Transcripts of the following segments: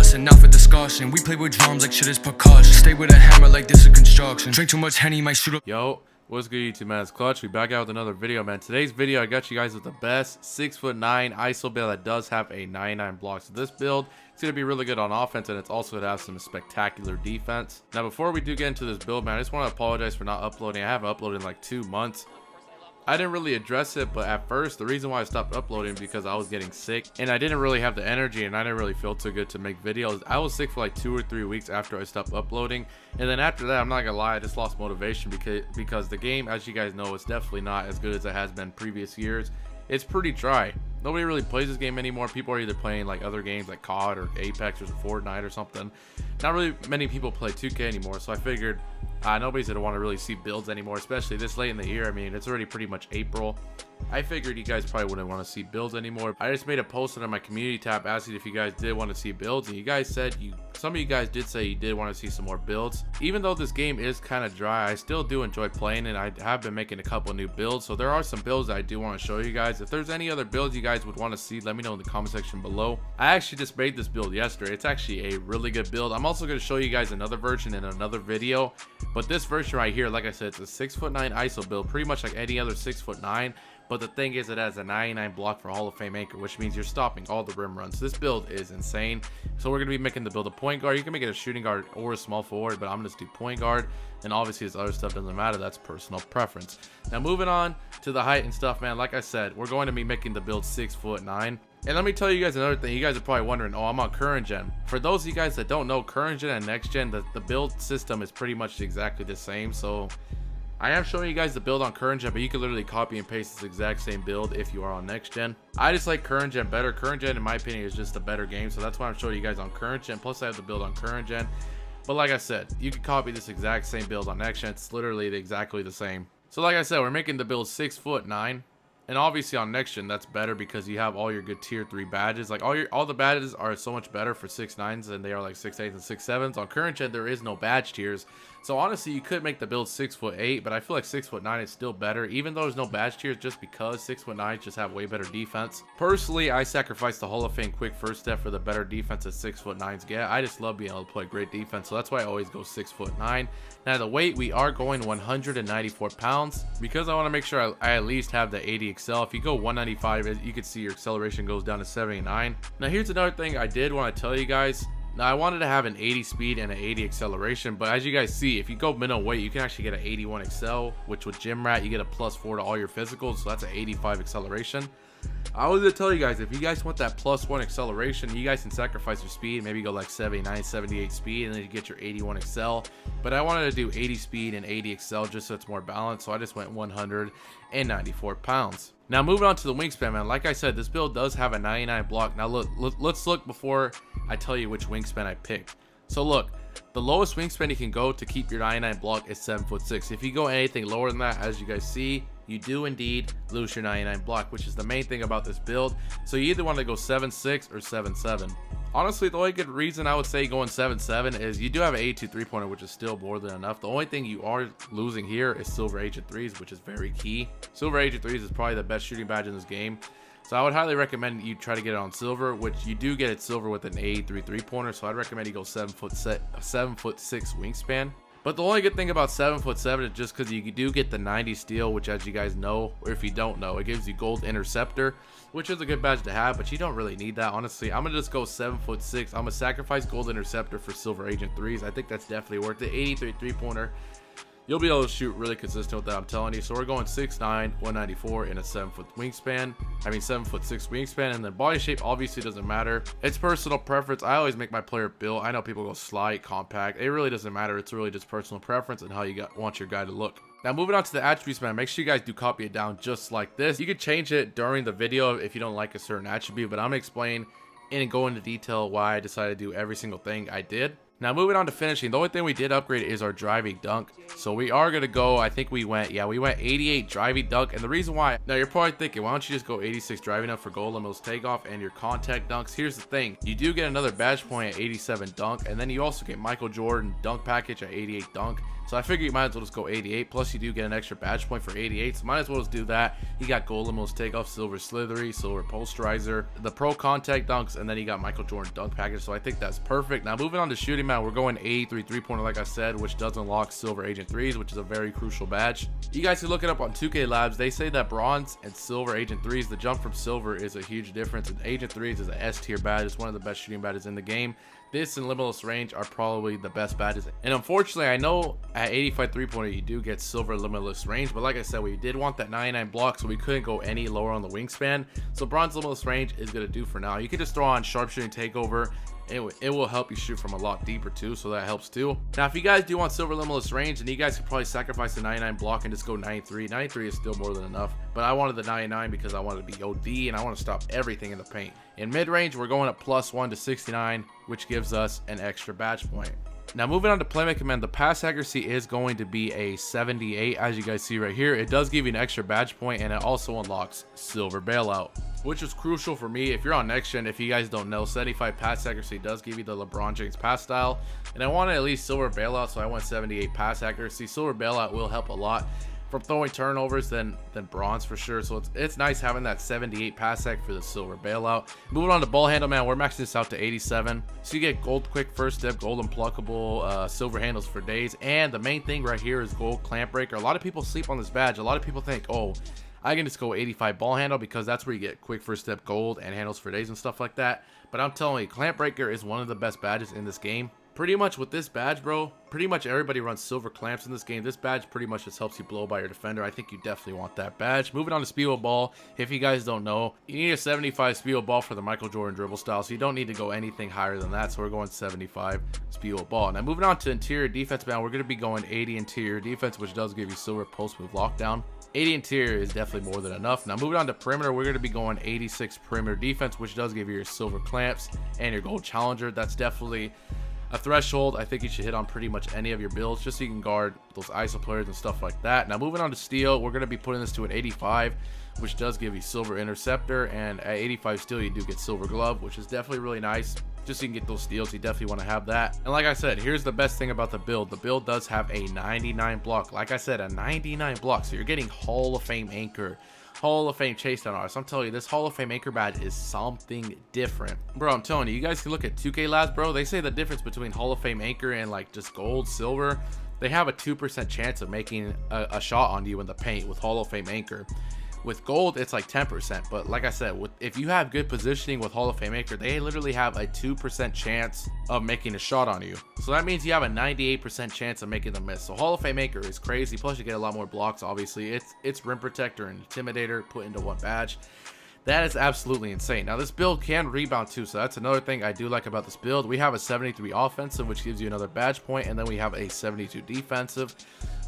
bussin', not for discussion. We play with drums like shit is percussion. Stay with a hammer like this is construction. Drink too much Henny, might shoot up. Yo, what's good YouTube, man? It's Clutch. We back out with another video, man. Today's video, I got you guys with the best 6'9" ISO build that does have a 99 block. So this build, it's going to be really good on offense, and it's also going to have some spectacular defense. Now, before we do get into this build, man, I just want to apologize for not uploading. I haven't uploaded in like 2 months. I didn't really address it, but at first, the reason why I stopped uploading because I was getting sick and I didn't really have the energy and I didn't really feel too good to make videos. I was sick for like 2 or 3 weeks after I stopped uploading, and then after that, I'm not gonna lie, I just lost motivation because the game, as you guys know, is definitely not as good as it has been previous years. It's pretty dry. Nobody really plays this game anymore. People are either playing like other games like COD or Apex or Fortnite or something. Not really many people play 2K anymore, so I figured nobody's gonna want to really see builds anymore, especially this late in the year. I mean, it's already pretty much April. I figured you guys probably wouldn't want to see builds anymore. I just made a post on my community tab asking if you guys did want to see builds, and you guys said some of you guys did say you did want to see some more builds. Even though this game is kind of dry, I still do enjoy playing, and I have been making a couple new builds. So there are some builds that I do want to show you guys. If there's any other builds you guys would want to see, let me know in the comment section below. I actually just made this build yesterday. It's actually a really good build. I'm also going to show you guys another version in another video, but this version right here, like I said, it's a 6'9" ISO build, pretty much like any other 6'9". But the thing is, it has a 99 block for Hall of Fame anchor, which means you're stopping all the rim runs. This build is insane. So we're going to be making the build a point guard. You can make it a shooting guard or a small forward, but I'm going to do point guard. And obviously this other stuff doesn't matter. That's personal preference. Now moving on to the height and stuff, man. Like I said, we're going to be making the build 6'9". And let me tell you guys another thing. You guys are probably wondering, oh, I'm on current gen. For those of you guys that don't know, current gen and next gen, the build system is pretty much exactly the same. So I am showing you guys the build on current gen, but you can literally copy and paste this exact same build if you are on next gen. I just like current gen better. Current gen, in my opinion, is just a better game, so that's why I'm showing you guys on current gen. Plus I have the build on current gen, but like I said, you can copy this exact same build on next gen. It's literally exactly the same. So like I said, we're making the build 6'9", and obviously on next gen that's better because you have all your good tier 3 badges. Like all the badges are so much better for 6'9s than they are like 6'8s and 6'7s. On current gen there is no badge tiers, so honestly you could make the build 6'8", but I feel like 6'9" is still better, even though there's no badge tiers, just because 6'9" just have way better defense. Personally, I sacrifice the Hall of Fame quick first step for the better defense that 6'9s get. I just love being able to play great defense, so that's why I always go 6'9". Now the weight, we are going 194 pounds because I want to make sure I at least have the 80 XL. If you go 195, you can see your acceleration goes down to 79. Now here's another thing I did want to tell you guys. Now I wanted to have an 80 speed and an 80 acceleration, but as you guys see, if you go minimum weight, you can actually get an 81 XL, which with gym rat you get a +4 to all your physicals, so that's an 85 acceleration. I was gonna tell you guys, if you guys want that +1 acceleration, you guys can sacrifice your speed, maybe go like 79, 78 speed, and then you get your 81 XL. But I wanted to do 80 speed and 80 XL just so it's more balanced, so I just went 194 pounds. Now moving on to the wingspan, man. Like I said, this build does have a 99 block. Now let's look before I tell you which wingspan I picked. So look, the lowest wingspan you can go to keep your 99 block is 7'6". If you go anything lower than that, as you guys see, you do indeed lose your 99 block, which is the main thing about this build. So you either want to go 7'6" or 7'7". Honestly, the only good reason I would say going 7'7" is you do have an 82 3-pointer, which is still more than enough. The only thing you are losing here is silver agent 3s, which is very key. Silver agent 3s is probably the best shooting badge in this game. So I would highly recommend you try to get it on silver, which you do get it silver with an 83 3-pointer. So I'd recommend you go 7'6" wingspan. But the only good thing about 7'7" is just because you do get the 90 steal, which as you guys know, or if you don't know, it gives you gold interceptor, which is a good badge to have, but you don't really need that. Honestly, I'm gonna just go 7'6". I'm gonna sacrifice gold interceptor for silver agent 3s. I think that's definitely worth it. 83 3-pointer. You'll be able to shoot really consistent with that, I'm telling you. So we're going 6'9", 194 in a 7'6" wingspan, and then body shape obviously doesn't matter. It's personal preference. I always make my player built. I know people go slight, compact. It really doesn't matter. It's really just personal preference and how you want your guy to look. Now moving on to the attributes, man, make sure you guys do copy it down just like this. You could change it during the video if you don't like a certain attribute, but I'm gonna explain and go into detail why I decided to do every single thing I did. Now moving on to finishing, the only thing we did upgrade is our driving dunk. So we are going to go, I think we went 88 driving dunk. And the reason why, now you're probably thinking, why don't you just go 86 driving dunk for goal limos takeoff and your contact dunks? Here's the thing, you do get another badge point at 87 dunk, and then you also get Michael Jordan dunk package at 88 dunk. So I figure you might as well just go 88, plus you do get an extra badge point for 88, so might as well just do that. You got goal limos takeoff, silver slithery, silver posterizer, the pro contact dunks, and then you got Michael Jordan dunk package, so I think that's perfect. Now moving on to shooting, man, we're going 83 3-pointer like I said, which does unlock silver agent 3s, which is a very crucial badge. You guys can look it up on 2K Labs. They say that bronze and silver agent 3s, the jump from silver is a huge difference, and agent 3s is an S tier badge. It's one of the best shooting badges in the game. This and limitless range are probably the best badges, and unfortunately I know at 85 3-pointer you do get silver limitless range, but like I said, we did want that 99 block, so we couldn't go any lower on the wingspan. So bronze limitless range is going to do for now. You can just throw on sharpshooting takeover. It will help you shoot from a lot deeper too, so that helps too. Now if you guys do want silver limitless range, then you guys could probably sacrifice the 99 block and just go 93. 93 is still more than enough, but I wanted the 99 because I wanted to be OD and I want to stop everything in the paint. In mid range, we're going up +1 to 69, which gives us an extra badge point. Now moving on to playmaking, man, the pass accuracy is going to be a 78, as you guys see right here. It does give you an extra badge point, and it also unlocks silver bailout, which is crucial for me. If you're on next gen, if you guys don't know, 75 pass accuracy does give you the LeBron James pass style, and I wanted at least silver bailout, so I went 78 pass accuracy. Silver bailout will help a lot from throwing turnovers than bronze for sure, so it's nice having that 78 pass sec for the silver bailout. Moving on to ball handle, man, we're maxing this out to 87, so you get gold quick first step, gold unpluckable, silver handles for days, and the main thing right here is gold clamp breaker. A lot of people sleep on this badge. A lot of people think, oh, I can just go 85 ball handle because that's where you get quick first step gold and handles for days and stuff like that. But I'm telling you, clamp breaker is one of the best badges in this game. Pretty much with this badge, bro, pretty much everybody runs silver clamps in this game. This badge pretty much just helps you blow by your defender. I think you definitely want that badge. Moving on to speedo ball. If you guys don't know, you need a 75 speedo ball for the Michael Jordan dribble style, so you don't need to go anything higher than that. So we're going 75 speedo ball. Now moving on to interior defense, man, we're going to be going 80 interior defense, which does give you silver post move lockdown. 80 interior is definitely more than enough. Now moving on to perimeter, we're going to be going 86 perimeter defense, which does give you your silver clamps and your gold challenger. That's definitely a threshold I think you should hit on pretty much any of your builds, just so you can guard those ISO players and stuff like that. Now moving on to steel, we're going to be putting this to an 85, which does give you silver interceptor, and at 85 steel you do get silver glove, which is definitely really nice. Just so you can get those steals, you definitely want to have that. And like I said, here's the best thing about the build. The build does have a 99 block. Like I said, a 99 block, so you're getting Hall of Fame anchor, Hall of Fame chase down artists. I'm telling you, this Hall of Fame anchor badge is something different, bro. I'm telling you, you guys can look at 2K Labs, bro. They say the difference between Hall of Fame anchor and like just gold, silver, they have a 2% chance of making a shot on you in the paint with Hall of Fame anchor. With gold, it's like 10%, but like I said, if you have good positioning with Hall of Fame anchor, they literally have a 2% chance of making a shot on you. So that means you have a 98% chance of making the miss. So Hall of Fame anchor is crazy. Plus you get a lot more blocks. Obviously, it's rim protector and intimidator put into one badge. That is absolutely insane. Now this build can rebound too, so that's another thing I do like about this build. We have a 73 offensive, which gives you another badge point, and then we have a 72 defensive,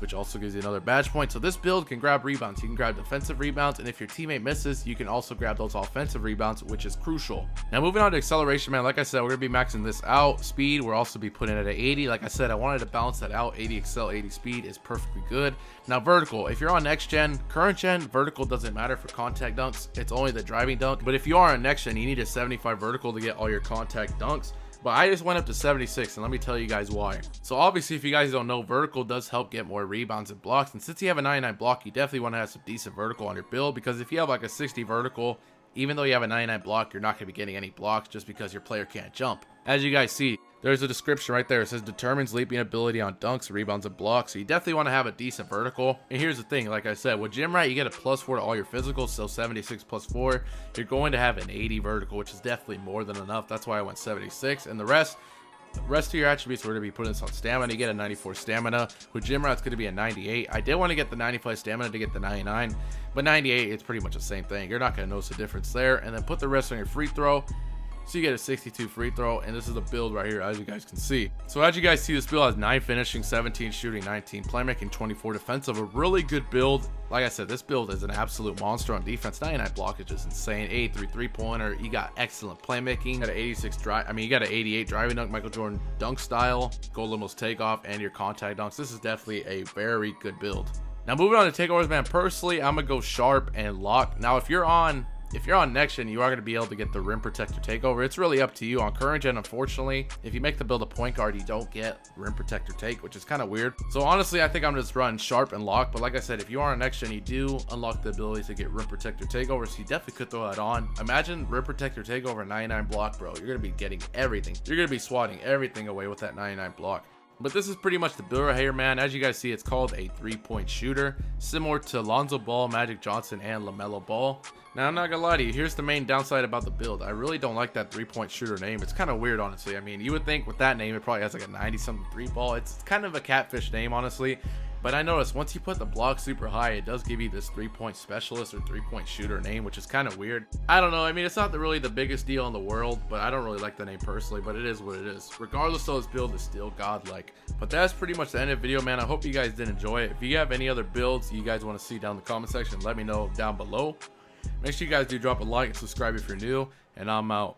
which also gives you another badge point. So this build can grab rebounds. You can grab defensive rebounds, and if your teammate misses, you can also grab those offensive rebounds, which is crucial. Now moving on to acceleration, man, like I said, we're gonna be maxing this out. Speed, we'll also be putting it at 80. Like I said, I wanted to balance that out. 80 excel, 80 speed is perfectly good. Now vertical, if you're on next gen, current gen, vertical doesn't matter for contact dunks. It's only the driving dunk. But if you are on next gen, you need a 75 vertical to get all your contact dunks. But I just went up to 76, and let me tell you guys why. So obviously, if you guys don't know, vertical does help get more rebounds and blocks, and since you have a 99 block, you definitely want to have some decent vertical on your build, because if you have like a 60 vertical, even though you have a 99 block, you're not going to be getting any blocks just because your player can't jump. As you guys see, there's a description right there. It says determines leaping ability on dunks, rebounds, and blocks. So you definitely want to have a decent vertical. And here's the thing, like I said, with gym rat, you get a +4 to all your physicals. So 76 + 4, you're going to have an 80 vertical, which is definitely more than enough. That's why I went 76. And the rest of your attributes, we're going to be putting this on stamina. You get a 94 stamina. With gym rat, it's going to be a 98. I did want to get the 95 stamina to get the 99, but 98, it's pretty much the same thing. You're not going to notice a difference there. And then put the rest on your free throw. So you get a 62 free throw, and this is the build right here, as you guys can see. So as you guys see, this build has 9 finishing, 17 shooting, 19 playmaking, 24 defensive. A really good build. Like I said, this build is an absolute monster on defense. 99 block is just insane. 83 3-pointer. You got excellent playmaking. You got an 86 drive. I mean, you got an 88 driving dunk, Michael Jordan dunk style, goal limos takeoff, and your contact dunks. This is definitely a very good build. Now moving on to takeovers, man. Personally, I'm gonna go sharp and lock. Now if you're on next gen, you are going to be able to get the rim protector takeover. It's really up to you. On current gen, unfortunately, if you make the build a point guard, you don't get rim protector take, which is kind of weird. So honestly, I think I'm just running sharp and lock. But like I said, if you are on next gen, you do unlock the ability to get rim protector takeover, so you definitely could throw that on. Imagine rim protector takeover 99 block, bro. You're going to be getting everything. You're going to be swatting everything away with that 99 block. But this is pretty much the build right here, man. As you guys see, it's called a 3-point shooter, similar to Lonzo Ball, Magic Johnson, and LaMelo Ball. Now, I'm not gonna lie to you, here's the main downside about the build. I really don't like that 3-point shooter name. It's kind of weird, honestly. I mean, you would think with that name, it probably has like a 90-something 3-ball. It's kind of a catfish name, honestly. But I noticed once you put the block super high, it does give you this 3-point specialist or 3-point shooter name, which is kind of weird. I don't know. I mean, it's not really the biggest deal in the world, but I don't really like the name personally, but it is what it is. Regardless, though, this build is still godlike. But that's pretty much the end of the video, man. I hope you guys did enjoy it. If you have any other builds you guys want to see down in the comment section, let me know down below. Make sure you guys do drop a like and subscribe if you're new, and I'm out.